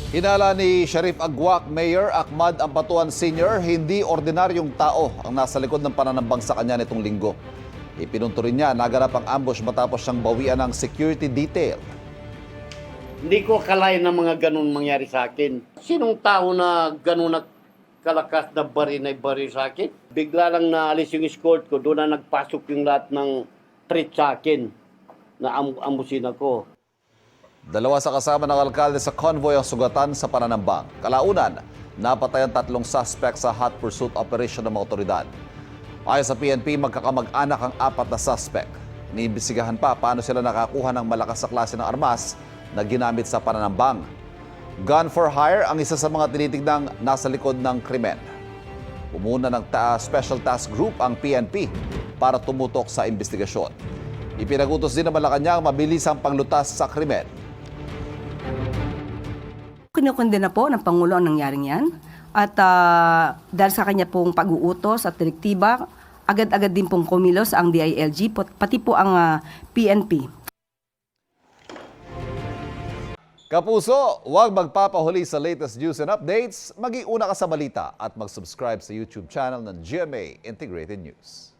Hinala ni Sharif Agwak, Mayor Ahmad Ampatuan Sr., hindi ordinaryong tao ang nasa likod ng pananambang sa kanya nitong linggo. Ipinunto rin niya naganap ang ambush matapos siyang bawian ng security detail. Hindi ko akalain na mga ganun mangyari sa akin. Sinong tao na ganun na kalakas na bari sa akin? Bigla lang naalis yung escort ko, doon na nagpasok yung lahat ng threat sa akin na ambusin ako. Dalawa sa kasama ng alkalde sa convoy ang sugatan sa pananambang. Kalaunan, napatay ang 3 suspect sa hot pursuit operation ng mga otoridad. Ayon sa PNP, magkakamag-anak ang 4 na suspect. Iniimbestigahan pa paano sila nakakuha ng malakas sa klase ng armas na ginamit sa pananambang. Gun for hire ang isa sa mga tinitignang nasa likod ng krimen. Pumuna ng Special Task Group ang PNP para tumutok sa investigasyon. Ipinagutos din ng Malacanang mabilis ang panglutas sa krimen. Kinukundina po ng Pangulo ang nangyaring yan. At dahil sa kanya pong pag-uutos at direktiba, agad-agad din pong kumilos ang DILG, pati po ang PNP. Kapuso, huwag magpapahuli sa latest news and updates. Mag-iuna ka sa balita at mag-subscribe sa YouTube channel ng GMA Integrated News.